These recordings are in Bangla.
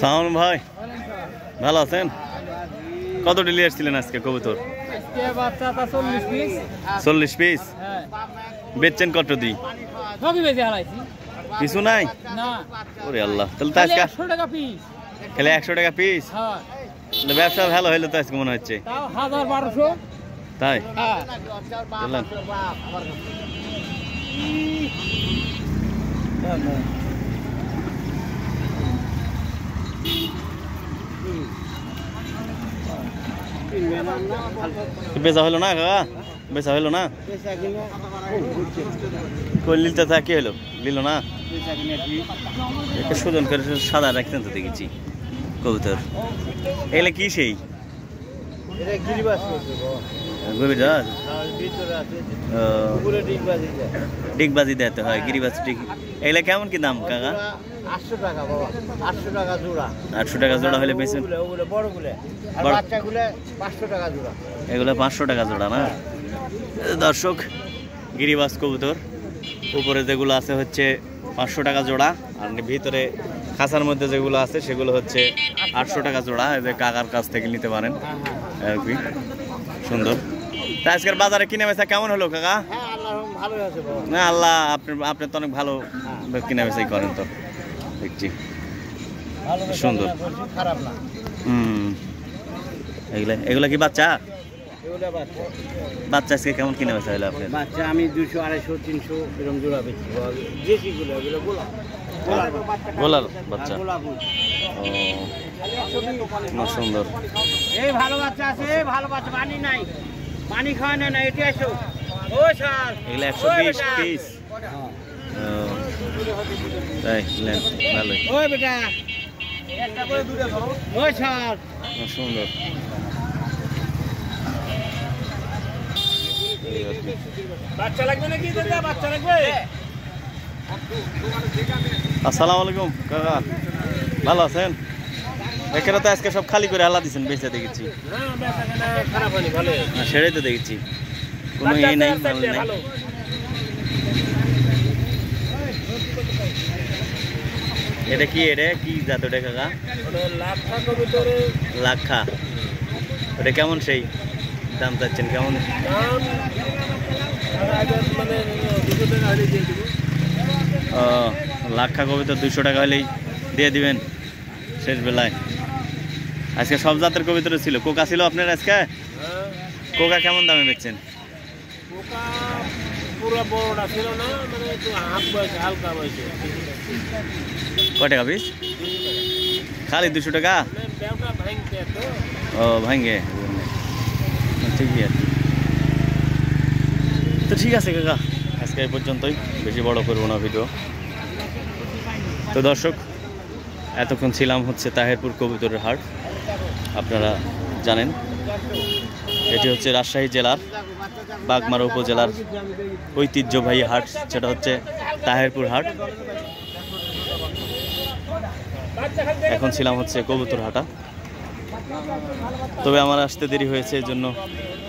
সাউন্ড ভাই ভালো আছেন? কত ডিলি আসছিলেন আজকে কবুতর? 40 পিস। বেচছেন কত দিই? কিছু নাই? ওরে আল্লাহ, তাহলে তো আজকে 100 টাকা পিস। খেলে 100 টাকা পিস। ব্যবসা ভালো হইলো তো আজকে মনে হচ্ছে। 1000-1200 তাই? বেচা হলো না কাকা? বেচা হলো না? কই লিলতে তা কি হলো? লিল না? একটা সুজন করে সাদা রাখতেন তো দেখেছি কবুতর। এগুলো কি সেই? ডিগবাজি দিতে হয় গিরিবাজ ডিগ। এগুলো কেমন কি দাম কাকা? 800 টাকা বাবা, 800 টাকা জোড়া। 800 টাকা জোড়া হলে বেশি। ওগুলো বড়গুলো আর বাচ্চাগুলো 500 টাকা জোড়া। এগুলো 500 টাকা জোড়া না? দর্শক, গিরিবাজ কবুতর উপরে যেগুলো আছে হচ্ছে 500 টাকা জোড়া, আর ভিতরে খাঁচার মধ্যে যেগুলো আছে সেগুলো হচ্ছে 800 টাকা জোড়া। এদের কাকার কাছ থেকে নিতে পারেন আর কি। সুন্দর। তা আজকের বাজারে কিনে বেচা কেমন হলো কাকা? না আল্লাহ, আপনি তো অনেক ভালো কিনে বেচাই করেন তো দেখছি। সুন্দর। এগুলা কি বাচ্চা? বাচ্চা আজকে কেমন কিনে বেচা হলো আপনার? বাচ্চা আমি 200, 250, 300 এরকম জোড়া বেচছি। দেশিগুলো এগুলো গোলার বাচ্চা। ও সুন্দর। এই ভালো বাচ্চা আছে, ভালো বাচ্চা। পানি নাই, পানি খাওয়া না। এটি আসো। ও স্যার, এগুলো 120 পিস। তাই ভালোই। ওই বেটা একটা করে দুটো দাও। ও স্যার, সুন্দর। বাচ্চা লাগবে নাকি? দাদা বাচ্চা লাগবে? আসসালামু আলাইকুম কাকা, ভালো আছেন? এখানে তো আজকে সব খালি করে হালা দিচ্ছেন, বেঁচে দেখেছি। সেটাই তো দেখেছি, কোনো ইয়ে নেই, মাল নেই। এটা কি? এটা কি জাত ওটা কাকা? লাক্ষা। ওটা কেমন সেই দাম চাচ্ছেন? কেমন? ও লাক্ষা কবিতর 200 টাকা হলেই দিয়ে দিবেন শেষ বেলায়। আজকে সব জাতের কবিতর ছিল। কোকা ছিল আপনার আজকে? কোকা কেমন দামে বেচছেন? কয় টাকা পিস? খালি 200 টাকা? ও ভাঙ্গে, ঠিকই আছে। তো ঠিক আছে কাকা, আজকে এই পর্যন্তই, বেশি বড় করবো না ভিডিও। তো দর্শক, এতক্ষণ ছিলাম হচ্ছে তাহেরপুর কবুতরের হাট। আপনারা জানেন এটি হচ্ছে রাজশাহী জেলার বাগমারা উপজেলার ঐতিহ্যবাহী হাট, সেটা হচ্ছে তাহেরপুর হাট। এখন ছিলাম হচ্ছে কবুতর হাটা। তবে আমার আসতে দেরি হয়েছে, এই জন্য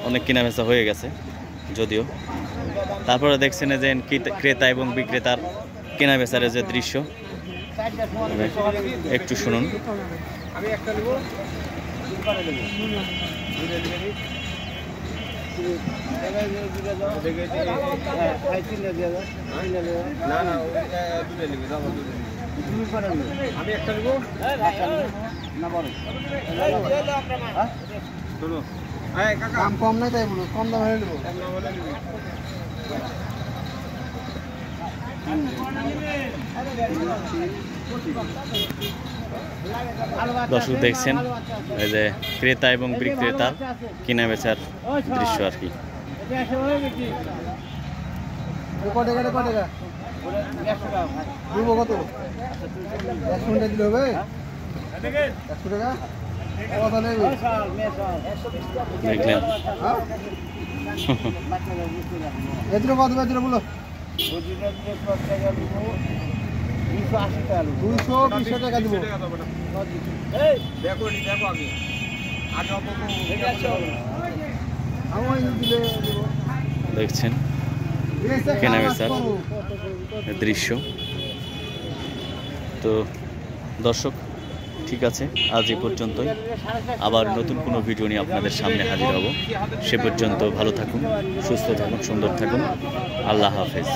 অনেক কেনাবেচা হয়ে গেছে যদিও। তারপরে দেখছেন যে ক্রেতা এবং বিক্রেতার কেনাবেচার যে দৃশ্য, একটু শুনুন। আমি একটা নেবো না বড় দাম কম নাই, তাই বলো কম দাম হলে নেবো। দর্শক দেখছেন এই যে ক্রেতা এবং বিক্রেতার কেনা বেচার দৃশ্য আর কি। কত দিলে হবে? 100 টাকা দেখলেন? এদের কত বেচল বলো? 220 টাকা দিব। দেখছেন কেনা বেচার দৃশ্য। তো দর্শক ঠিক আছে, আজ এই পর্যন্তই। আবার নতুন কোনো ভিডিও নিয়ে আপনাদের সামনে হাজির হব। সে পর্যন্ত ভালো থাকুন, সুস্থ থাকুন, সুন্দর থাকুন। আল্লাহ হাফেজ।